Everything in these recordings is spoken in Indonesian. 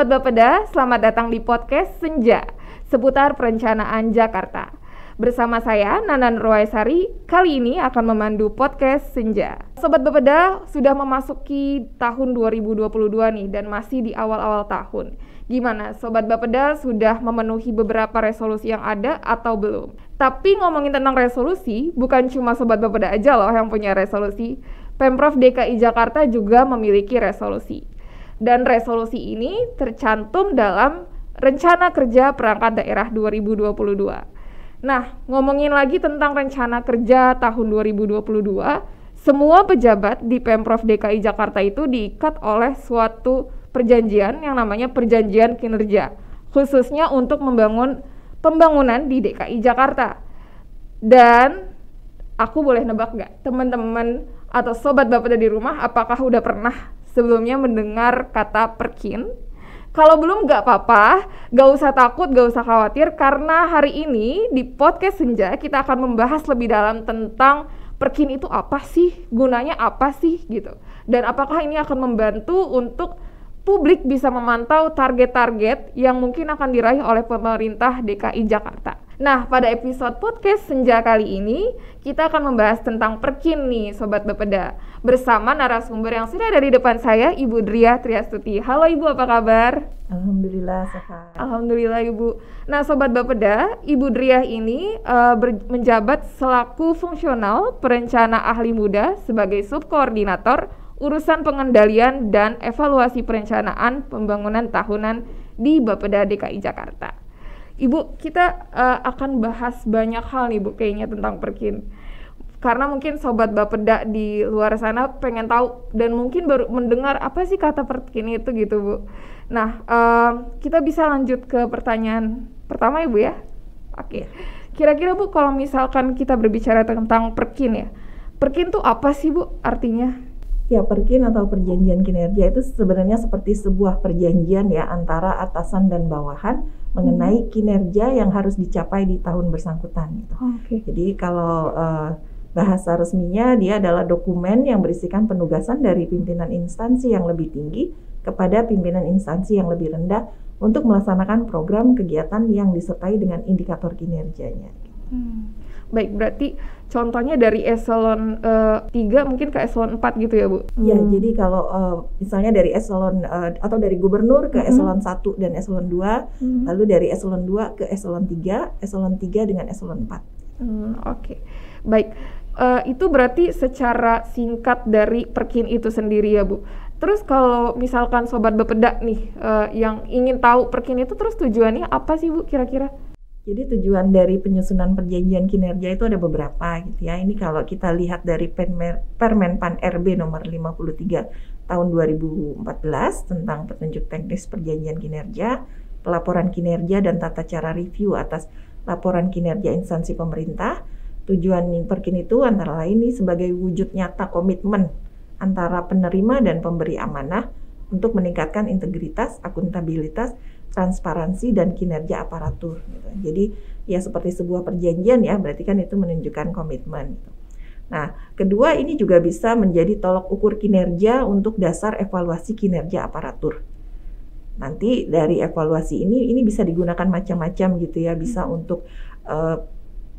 Sobat Bapeda, selamat datang di podcast Senja, seputar perencanaan Jakarta. Bersama saya, Nanan Ruwaisari, kali ini akan memandu podcast Senja. Sobat Bapeda, sudah memasuki tahun 2022 nih, dan masih di awal-awal tahun. Gimana, Sobat Bapeda sudah memenuhi beberapa resolusi yang ada atau belum? Tapi ngomongin tentang resolusi, bukan cuma Sobat Bapeda aja loh yang punya resolusi. Pemprov DKI Jakarta juga memiliki resolusi. Dan resolusi ini tercantum dalam Rencana Kerja Perangkat Daerah 2022. Nah, ngomongin lagi tentang Rencana Kerja tahun 2022, semua pejabat di Pemprov DKI Jakarta itu diikat oleh suatu perjanjian yang namanya Perjanjian Kinerja, khususnya untuk pembangunan di DKI Jakarta. Dan aku boleh nebak nggak, teman-teman atau Sobat Bapeda di rumah, apakah udah pernah sebelumnya mendengar kata Perkin? Kalau belum nggak apa-apa, nggak usah takut, nggak usah khawatir, karena hari ini di podcast Senja kita akan membahas lebih dalam tentang Perkin itu apa sih, gunanya apa sih gitu, dan apakah ini akan membantu untuk publik bisa memantau target-target yang mungkin akan diraih oleh pemerintah DKI Jakarta. Nah, pada episode podcast Senja kali ini, kita akan membahas tentang Perkin nih, Sobat Bapeda. Bersama narasumber yang sudah ada di depan saya, Ibu Dria Triastuti. Halo Ibu, apa kabar? Alhamdulillah sehat. Alhamdulillah Ibu. Nah, Sobat Bapeda, Ibu Dria ini menjabat selaku fungsional perencana ahli muda sebagai subkoordinator urusan pengendalian dan evaluasi perencanaan pembangunan tahunan di Bapeda DKI Jakarta. Ibu, kita akan bahas banyak hal nih Bu, kayaknya tentang Perkin. Karena mungkin Sobat Bapeda di luar sana pengen tahu dan mungkin baru mendengar apa sih kata Perkin itu gitu Bu. Nah, kita bisa lanjut ke pertanyaan pertama Ibu ya. Oke. Kira-kira Bu, kalau misalkan kita berbicara tentang Perkin ya, Perkin tuh apa sih Bu artinya? Ya, Perkin atau perjanjian kinerja itu sebenarnya seperti sebuah perjanjian ya antara atasan dan bawahan mengenai kinerja yang harus dicapai di tahun bersangkutan gitu. Okay. Jadi kalau bahasa resminya dia adalah dokumen yang berisikan penugasan dari pimpinan instansi yang lebih tinggi kepada pimpinan instansi yang lebih rendah untuk melaksanakan program kegiatan yang disertai dengan indikator kinerjanya. Baik, berarti contohnya dari eselon 3 mungkin ke eselon 4 gitu ya Bu? Ya, jadi kalau misalnya dari eselon atau dari gubernur ke eselon 1 dan eselon 2, lalu dari eselon 2 ke eselon 3 dengan eselon 4. Oke. Baik, itu berarti secara singkat dari Perkin itu sendiri ya Bu. Terus kalau misalkan Sobat Bapeda nih yang ingin tahu Perkin itu terus tujuannya apa sih Bu kira-kira? Jadi tujuan dari penyusunan perjanjian kinerja itu ada beberapa gitu ya. Ini kalau kita lihat dari Permenpan RB nomor 53 tahun 2014 tentang petunjuk teknis perjanjian kinerja, pelaporan kinerja dan tata cara review atas laporan kinerja instansi pemerintah. Tujuan Perkin itu antara lain nih sebagai wujud nyata komitmen antara penerima dan pemberi amanah untuk meningkatkan integritas, akuntabilitas, transparansi dan kinerja aparatur gitu. Jadi ya seperti sebuah perjanjian ya, berarti kan itu menunjukkan komitmen gitu. Nah, kedua ini juga bisa menjadi tolok ukur kinerja untuk dasar evaluasi kinerja aparatur. Nanti dari evaluasi ini bisa digunakan macam-macam gitu ya, bisa untuk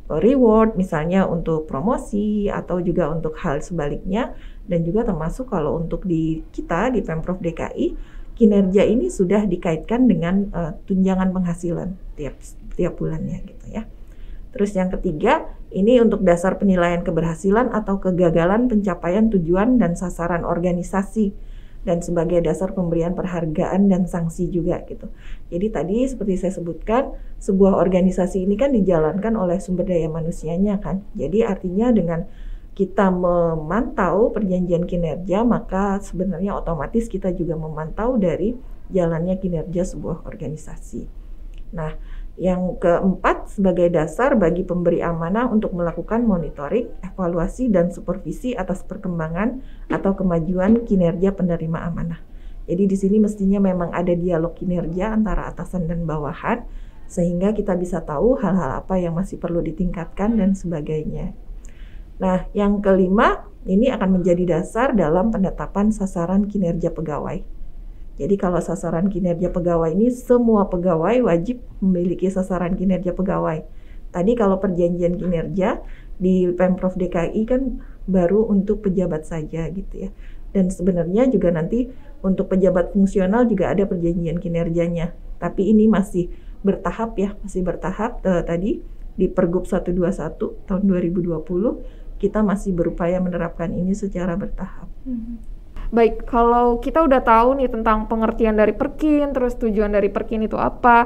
reward misalnya untuk promosi atau juga untuk hal sebaliknya, dan juga termasuk kalau untuk di kita di Pemprov DKI kinerja ini sudah dikaitkan dengan tunjangan penghasilan tiap bulannya gitu ya. Terus yang ketiga, ini untuk dasar penilaian keberhasilan atau kegagalan pencapaian tujuan dan sasaran organisasi dan sebagai dasar pemberian penghargaan dan sanksi juga gitu. Jadi tadi seperti saya sebutkan, sebuah organisasi ini kan dijalankan oleh sumber daya manusianya kan. Jadi artinya dengan kita memantau perjanjian kinerja, maka sebenarnya otomatis kita juga memantau dari jalannya kinerja sebuah organisasi. Nah, yang keempat sebagai dasar bagi pemberi amanah untuk melakukan monitoring, evaluasi, dan supervisi atas perkembangan atau kemajuan kinerja penerima amanah. Jadi di sini mestinya memang ada dialog kinerja antara atasan dan bawahan, sehingga kita bisa tahu hal-hal apa yang masih perlu ditingkatkan dan sebagainya. Nah, yang kelima, ini akan menjadi dasar dalam penetapan sasaran kinerja pegawai. Jadi kalau sasaran kinerja pegawai ini semua pegawai wajib memiliki sasaran kinerja pegawai. Tadi kalau perjanjian kinerja di Pemprov DKI kan baru untuk pejabat saja gitu ya. Dan sebenarnya juga nanti untuk pejabat fungsional juga ada perjanjian kinerjanya. Tapi ini masih bertahap ya, tadi di Pergub 121 tahun 2020 kita masih berupaya menerapkan ini secara bertahap. Baik, kalau kita udah tahu nih tentang pengertian dari Perkin, terus tujuan dari Perkin itu apa,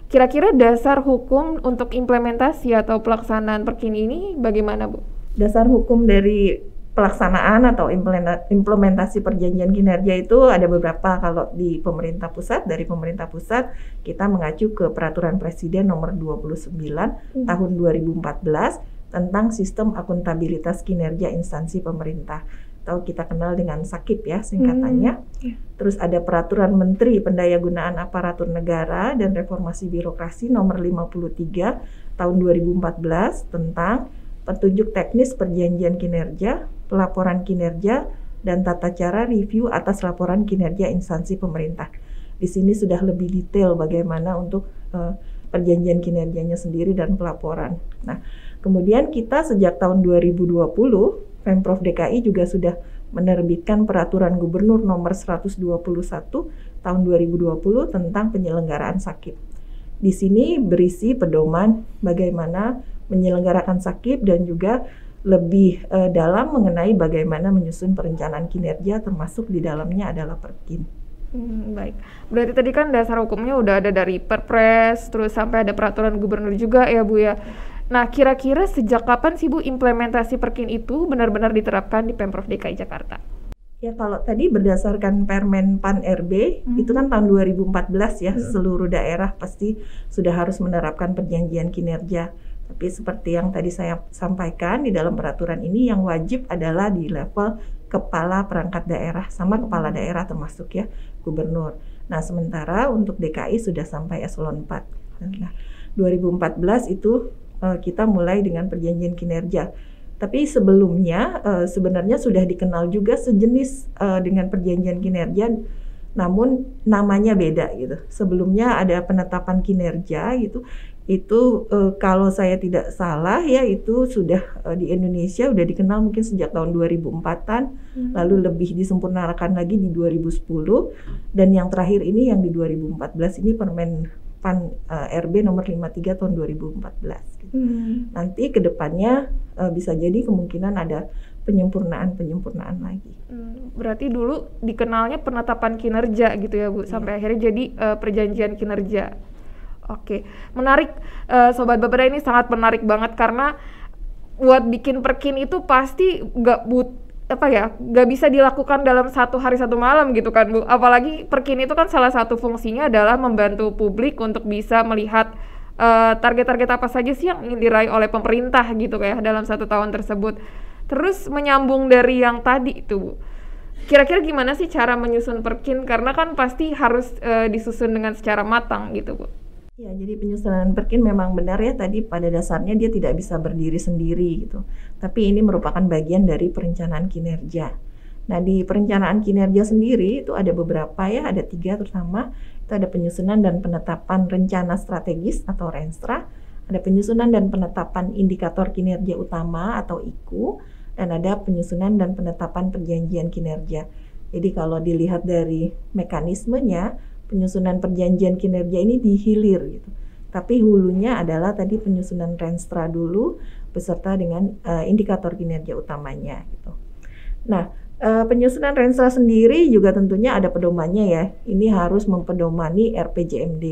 kira-kira dasar hukum untuk implementasi atau pelaksanaan Perkin ini bagaimana, Bu? Dasar hukum dari pelaksanaan atau implementasi perjanjian kinerja itu ada beberapa. Kalau di pemerintah pusat, dari pemerintah pusat kita mengacu ke Peraturan Presiden nomor 29 tahun 2014 tentang sistem akuntabilitas kinerja instansi pemerintah, atau kita kenal dengan SAKIP ya singkatannya. Terus ada Peraturan Menteri Pendayagunaan Aparatur Negara dan Reformasi Birokrasi nomor 53 tahun 2014 tentang petunjuk teknis perjanjian kinerja, pelaporan kinerja, dan tata cara review atas laporan kinerja instansi pemerintah. Di sini sudah lebih detail bagaimana untuk perjanjian kinerjanya sendiri dan pelaporan. Nah, kemudian kita sejak tahun 2020, Pemprov DKI juga sudah menerbitkan Peraturan Gubernur nomor 121 tahun 2020 tentang penyelenggaraan SAKIP. Di sini berisi pedoman bagaimana menyelenggarakan SAKIP dan juga lebih dalam mengenai bagaimana menyusun perencanaan kinerja, termasuk di dalamnya adalah Perkin. Baik, berarti tadi kan dasar hukumnya udah ada dari Perpres, terus sampai ada peraturan gubernur juga ya Bu ya. Nah, kira-kira sejak kapan sih Bu implementasi Perkin itu benar-benar diterapkan di Pemprov DKI Jakarta? Ya, kalau tadi berdasarkan Permen Pan RB itu kan tahun 2014 ya, seluruh daerah pasti sudah harus menerapkan perjanjian kinerja. Tapi seperti yang tadi saya sampaikan, di dalam peraturan ini yang wajib adalah di level kepala perangkat daerah sama kepala daerah termasuk ya gubernur. Nah, sementara untuk DKI sudah sampai eselon 4. Nah, 2014 itu kita mulai dengan perjanjian kinerja. Tapi sebelumnya sebenarnya sudah dikenal juga sejenis dengan perjanjian kinerja, namun namanya beda gitu. Sebelumnya ada penetapan kinerja gitu. Itu kalau saya tidak salah ya itu sudah di Indonesia udah dikenal mungkin sejak tahun 2004-an, lalu lebih disempurnakan lagi di 2010, dan yang terakhir ini yang di 2014 ini Permen Pan RB nomor 53 tahun 2014 gitu. Nanti kedepannya bisa jadi kemungkinan ada penyempurnaan lagi. Berarti dulu dikenalnya penetapan kinerja gitu ya Bu, sampai akhirnya jadi perjanjian kinerja. Oke, menarik Sobat Bapeda, ini sangat menarik banget karena buat bikin Perkin itu pasti nggak bisa dilakukan dalam satu hari satu malam gitu kan Bu. Apalagi Perkin itu kan salah satu fungsinya adalah membantu publik untuk bisa melihat target-target apa saja sih yang ingin diraih oleh pemerintah gitu ya dalam satu tahun tersebut. Terus menyambung dari yang tadi itu Bu, kira-kira gimana sih cara menyusun Perkin, karena kan pasti harus disusun dengan secara matang gitu Bu. Ya, jadi penyusunan Perkin memang benar ya, tadi pada dasarnya dia tidak bisa berdiri sendiri gitu. Tapi ini merupakan bagian dari perencanaan kinerja. Nah, di perencanaan kinerja sendiri itu ada beberapa ya, ada 3 terutama. Itu ada penyusunan dan penetapan rencana strategis atau Renstra, ada penyusunan dan penetapan indikator kinerja utama atau IKU, dan ada penyusunan dan penetapan perjanjian kinerja. Jadi kalau dilihat dari mekanismenya, penyusunan perjanjian kinerja ini dihilir gitu. Tapi hulunya adalah tadi penyusunan Renstra dulu beserta dengan indikator kinerja utamanya gitu. Nah, penyusunan Renstra sendiri juga tentunya ada pedomannya ya. Ini harus mempedomani RPJMD.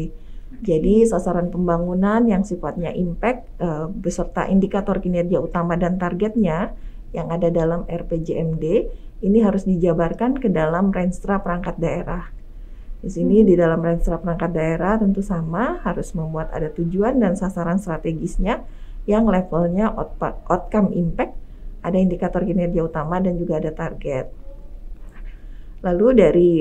Jadi sasaran pembangunan yang sifatnya impact beserta indikator kinerja utama dan targetnya yang ada dalam RPJMD ini harus dijabarkan ke dalam Renstra perangkat daerah. Di sini di dalam Renstra perangkat daerah tentu sama harus membuat ada tujuan dan sasaran strategisnya yang levelnya outcome impact, ada indikator kinerja utama dan juga ada target. Lalu dari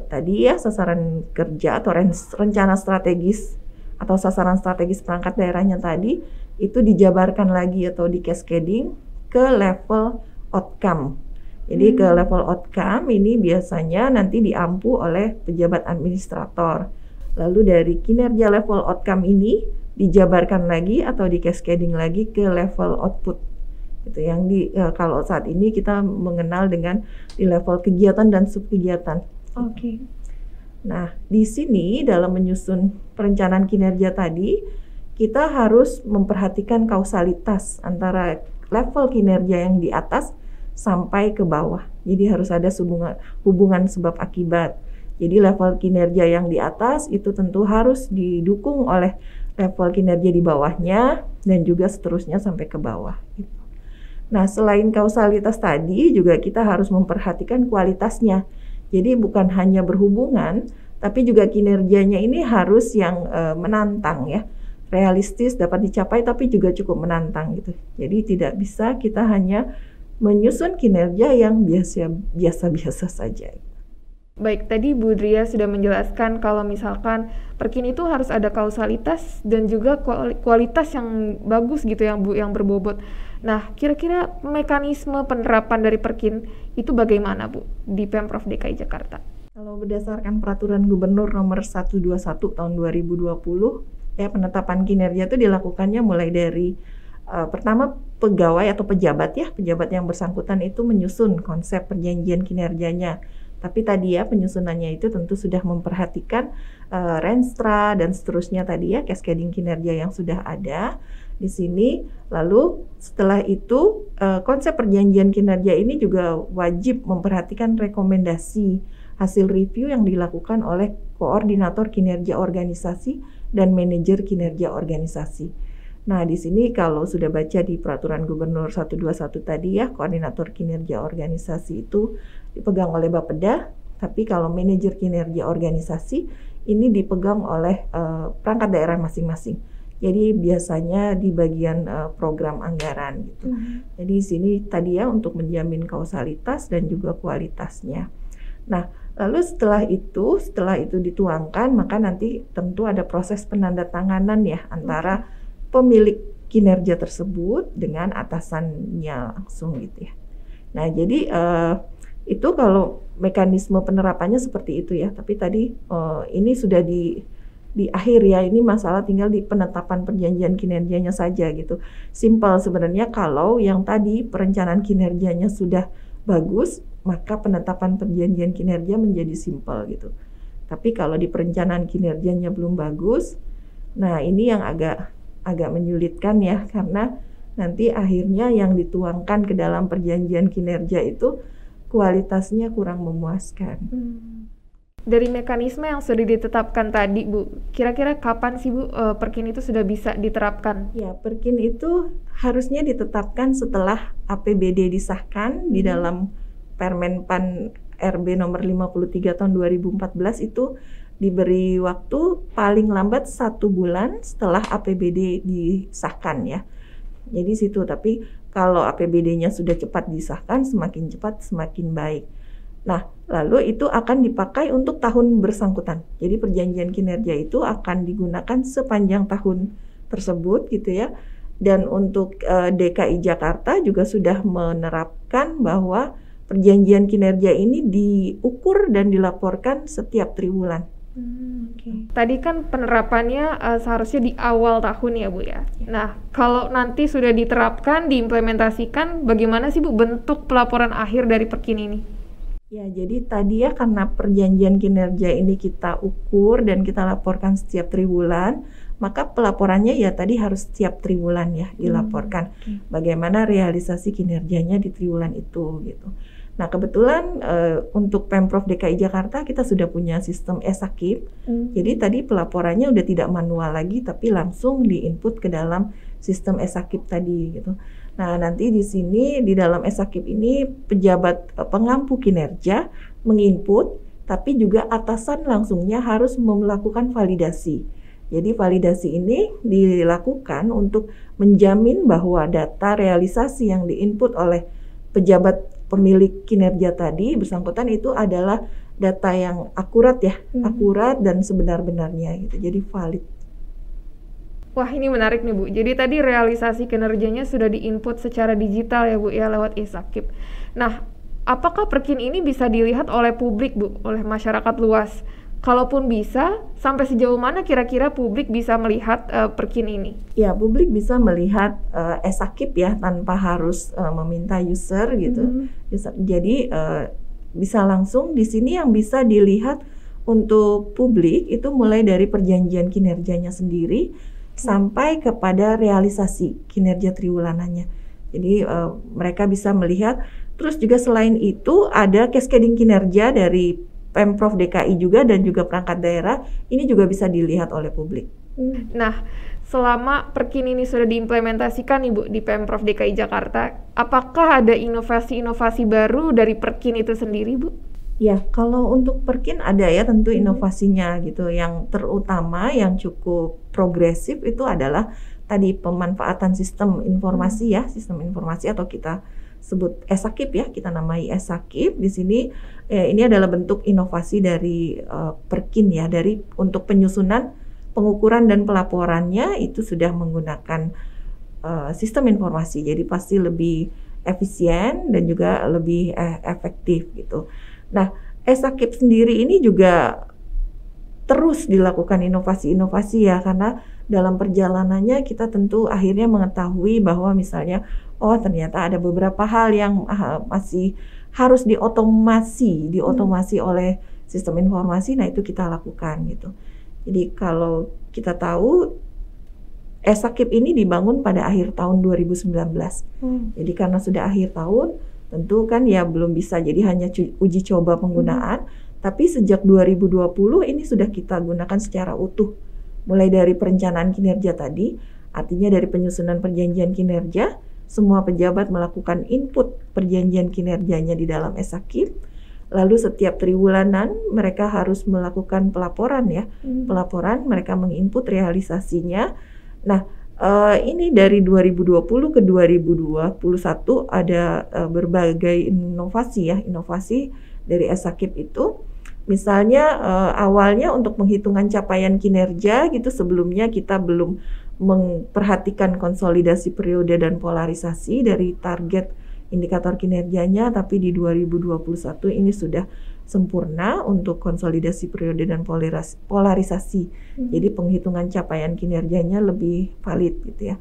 tadi ya sasaran kerja atau rencana strategis atau sasaran strategis perangkat daerahnya tadi itu dijabarkan lagi atau di cascading ke level outcome. Jadi ke level outcome ini biasanya nanti diampu oleh pejabat administrator. Lalu dari kinerja level outcome ini dijabarkan lagi atau di cascading lagi ke level output. Itu yang kalau saat ini kita mengenal dengan di level kegiatan dan subkegiatan. Oke. Nah, di sini dalam menyusun perencanaan kinerja tadi, kita harus memperhatikan kausalitas antara level kinerja yang di atas sampai ke bawah. Jadi harus ada hubungan sebab akibat. Jadi level kinerja yang di atas itu tentu harus didukung oleh level kinerja di bawahnya dan juga seterusnya sampai ke bawah. Nah, selain kausalitas tadi juga kita harus memperhatikan kualitasnya. Jadi bukan hanya berhubungan, tapi juga kinerjanya ini harus yang menantang ya. Realistis, dapat dicapai, tapi juga cukup menantang gitu. Jadi tidak bisa kita hanya menyusun kinerja yang biasa-biasa saja. Baik, tadi Bu Dria sudah menjelaskan kalau misalkan Perkin itu harus ada kausalitas dan juga kualitas yang bagus gitu yang berbobot. Nah, kira-kira mekanisme penerapan dari Perkin itu bagaimana Bu di Pemprov DKI Jakarta? Kalau berdasarkan Peraturan Gubernur Nomor 121 Tahun 2020, ya penetapan kinerja itu dilakukannya mulai dari pertama pegawai atau pejabat yang bersangkutan itu menyusun konsep perjanjian kinerjanya. Tapi tadi ya penyusunannya itu tentu sudah memperhatikan Renstra dan seterusnya tadi ya cascading kinerja yang sudah ada di sini. Lalu setelah itu konsep perjanjian kinerja ini juga wajib memperhatikan rekomendasi hasil review yang dilakukan oleh koordinator kinerja organisasi dan manajer kinerja organisasi. Nah, di sini kalau sudah baca di Peraturan Gubernur 121 tadi ya, koordinator kinerja organisasi itu dipegang oleh Bapeda, tapi kalau manajer kinerja organisasi ini dipegang oleh perangkat daerah masing-masing. Jadi biasanya di bagian program anggaran gitu. Jadi di sini tadi ya untuk menjamin kausalitas dan juga kualitasnya. Nah, lalu setelah itu dituangkan, maka nanti tentu ada proses penandatanganan ya antara pemilik kinerja tersebut dengan atasannya langsung gitu ya. Nah, jadi itu kalau mekanisme penerapannya seperti itu ya. Tapi tadi ini sudah di akhir ya, ini masalah tinggal di penetapan perjanjian kinerjanya saja gitu. Simpel sebenarnya kalau yang tadi perencanaan kinerjanya sudah bagus, maka penetapan perjanjian kinerja menjadi simpel gitu. Tapi kalau di perencanaan kinerjanya belum bagus, nah ini yang agak menyulitkan ya, karena nanti akhirnya yang dituangkan ke dalam perjanjian kinerja itu kualitasnya kurang memuaskan. Dari mekanisme yang sudah ditetapkan tadi Bu, kira-kira kapan sih Bu Perkin itu sudah bisa diterapkan? Ya, Perkin itu harusnya ditetapkan setelah APBD disahkan di dalam Permenpan RB nomor 53 tahun 2014 itu diberi waktu paling lambat 1 bulan setelah APBD disahkan ya. Jadi situ, tapi kalau APBD-nya sudah cepat disahkan, semakin cepat semakin baik. Nah, lalu itu akan dipakai untuk tahun bersangkutan. Jadi perjanjian kinerja itu akan digunakan sepanjang tahun tersebut gitu ya. Dan untuk DKI Jakarta juga sudah menerapkan bahwa perjanjian kinerja ini diukur dan dilaporkan setiap triwulan. Okay. Tadi kan penerapannya seharusnya di awal tahun ya Bu ya. Nah, kalau nanti sudah diterapkan, diimplementasikan, bagaimana sih Bu bentuk pelaporan akhir dari Perkin ini? Ya, jadi tadi ya karena perjanjian kinerja ini kita ukur dan kita laporkan setiap triwulan, maka pelaporannya ya tadi harus setiap triwulan ya dilaporkan. Bagaimana realisasi kinerjanya di triwulan itu gitu. Nah, kebetulan untuk Pemprov DKI Jakarta kita sudah punya sistem e-Sakip. Jadi tadi pelaporannya udah tidak manual lagi tapi langsung diinput ke dalam sistem e-Sakip tadi gitu. Nah, nanti di sini di dalam e-Sakip ini pejabat pengampu kinerja menginput, tapi juga atasan langsungnya harus melakukan validasi. Jadi validasi ini dilakukan untuk menjamin bahwa data realisasi yang diinput oleh pejabat pemilik kinerja tadi bersangkutan itu adalah data yang akurat ya, akurat dan sebenar-benarnya gitu. Jadi valid. Wah, ini menarik nih Bu. Jadi tadi realisasi kinerjanya sudah diinput secara digital ya Bu ya lewat e-Sakip. Nah, apakah Perkin ini bisa dilihat oleh publik, Bu, oleh masyarakat luas? Kalaupun bisa, sampai sejauh mana kira-kira publik bisa melihat Perkin ini? Ya, publik bisa melihat e-sakip ya tanpa harus meminta user gitu. Jadi bisa langsung di sini yang bisa dilihat untuk publik itu mulai dari perjanjian kinerjanya sendiri sampai kepada realisasi kinerja triwulanannya. Jadi mereka bisa melihat. Terus juga selain itu ada cascading kinerja dari Pemprov DKI juga dan juga perangkat daerah, ini juga bisa dilihat oleh publik. Nah, selama Perkin ini sudah diimplementasikan Ibu di Pemprov DKI Jakarta, apakah ada inovasi-inovasi baru dari Perkin itu sendiri, Bu? Ya, kalau untuk Perkin ada ya tentu inovasinya gitu. Yang terutama yang cukup progresif itu adalah tadi pemanfaatan sistem informasi ya, sistem informasi atau kita sebut e-sakip ya, kita namai e-sakip. Di sini ini adalah bentuk inovasi dari Perkin ya, dari untuk penyusunan, pengukuran dan pelaporannya itu sudah menggunakan sistem informasi. Jadi pasti lebih efisien dan juga lebih efektif gitu. Nah, e-sakip sendiri ini juga terus dilakukan inovasi-inovasi ya, karena dalam perjalanannya kita tentu akhirnya mengetahui bahwa misalnya ternyata ada beberapa hal yang masih harus diotomasi oleh sistem informasi. Nah, itu kita lakukan gitu. Jadi kalau kita tahu e-sakip ini dibangun pada akhir tahun 2019. Jadi karena sudah akhir tahun, tentu kan ya belum bisa jadi hanya uji coba penggunaan, tapi sejak 2020 ini sudah kita gunakan secara utuh. Mulai dari perencanaan kinerja tadi, artinya dari penyusunan perjanjian kinerja, semua pejabat melakukan input perjanjian kinerjanya di dalam e-sakip. Lalu setiap triwulanan mereka harus melakukan pelaporan ya. Pelaporan, mereka menginput realisasinya. Nah, ini dari 2020 ke 2021 ada berbagai inovasi ya, inovasi dari e-sakip itu. Misalnya awalnya untuk penghitungan capaian kinerja gitu, sebelumnya kita belum memperhatikan konsolidasi periode dan polarisasi dari target indikator kinerjanya, tapi di 2021 ini sudah sempurna untuk konsolidasi periode dan polarisasi. Jadi penghitungan capaian kinerjanya lebih valid gitu ya.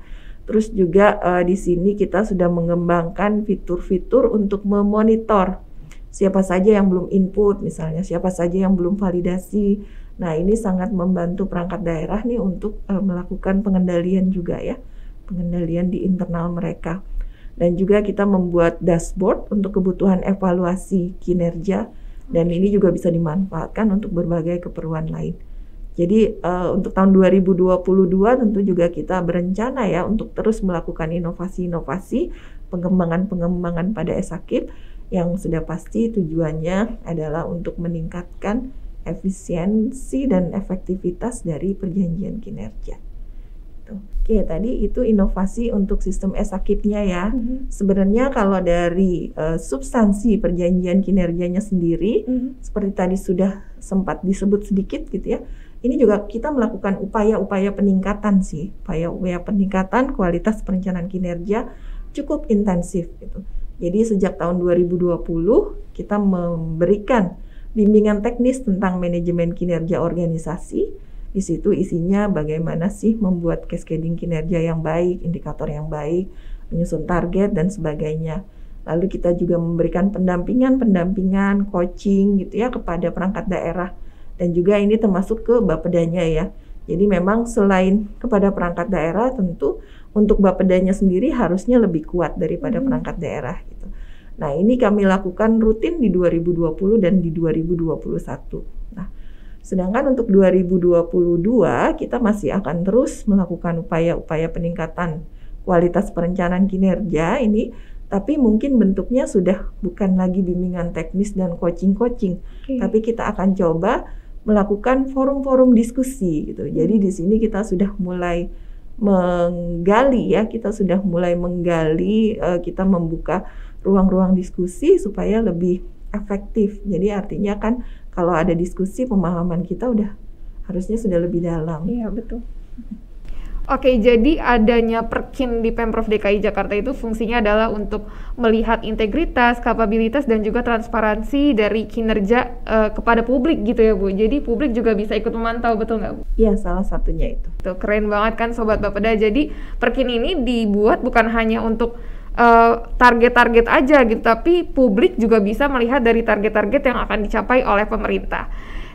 Terus juga di sini kita sudah mengembangkan fitur-fitur untuk memonitor siapa saja yang belum input, misalnya siapa saja yang belum validasi. Nah, ini sangat membantu perangkat daerah nih untuk melakukan pengendalian juga ya, pengendalian di internal mereka. Dan juga kita membuat dashboard untuk kebutuhan evaluasi kinerja, dan ini juga bisa dimanfaatkan untuk berbagai keperluan lain. Jadi untuk tahun 2022 tentu juga kita berencana ya untuk terus melakukan inovasi-inovasi, pengembangan-pengembangan pada e-sakip yang sudah pasti tujuannya adalah untuk meningkatkan efisiensi dan efektivitas dari perjanjian kinerja. Oke, tadi itu inovasi untuk sistem e-sakipnya ya. Sebenarnya kalau dari substansi perjanjian kinerjanya sendiri, seperti tadi sudah sempat disebut sedikit gitu ya, ini juga kita melakukan upaya-upaya peningkatan sih, upaya-upaya peningkatan kualitas perencanaan kinerja cukup intensif gitu. Jadi sejak tahun 2020 kita memberikan bimbingan teknis tentang manajemen kinerja organisasi. Di situ isinya bagaimana sih membuat cascading kinerja yang baik, indikator yang baik, menyusun target dan sebagainya. Lalu kita juga memberikan pendampingan, coaching gitu ya kepada perangkat daerah. Dan juga ini termasuk ke Bapedanya ya. Jadi memang selain kepada perangkat daerah, tentu untuk Bapedanya sendiri harusnya lebih kuat daripada perangkat daerah gitu. Nah, ini kami lakukan rutin di 2020 dan di 2021. Nah, sedangkan untuk 2022 kita masih akan terus melakukan upaya-upaya peningkatan kualitas perencanaan kinerja ini, tapi mungkin bentuknya sudah bukan lagi bimbingan teknis dan coaching-coaching, tapi kita akan coba melakukan forum-forum diskusi gitu. Jadi di sini kita sudah mulai menggali ya, kita membuka ruang-ruang diskusi supaya lebih efektif. Jadi artinya kan kalau ada diskusi, pemahaman kita harusnya sudah lebih dalam. Iya, betul. Oke, jadi adanya Perkin di Pemprov DKI Jakarta itu fungsinya adalah untuk melihat integritas, kapabilitas, dan juga transparansi dari kinerja kepada publik gitu ya Bu. Jadi publik juga bisa ikut memantau, betul nggak Bu? Iya, salah satunya itu. Tuh, keren banget kan Sobat Bapeda. Jadi Perkin ini dibuat bukan hanya untuk target-target aja gitu, tapi publik juga bisa melihat dari target-target yang akan dicapai oleh pemerintah.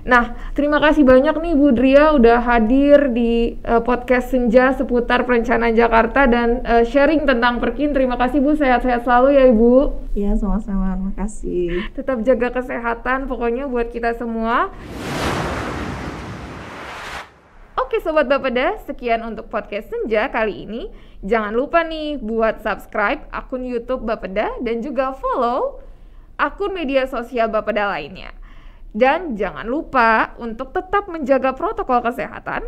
Nah, terima kasih banyak nih Bu Dria udah hadir di podcast Senja seputar perencanaan Jakarta dan sharing tentang Perkin. Terima kasih Bu, sehat-sehat selalu ya Ibu. Iya, sama-sama, terima kasih. Tetap jaga kesehatan pokoknya buat kita semua. Oke Sobat Bapeda, sekian untuk podcast Senja kali ini. Jangan lupa nih buat subscribe akun YouTube Bapeda dan juga follow akun media sosial Bapeda lainnya. Dan jangan lupa untuk tetap menjaga protokol kesehatan.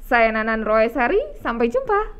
Saya Nanan Roesari, sampai jumpa.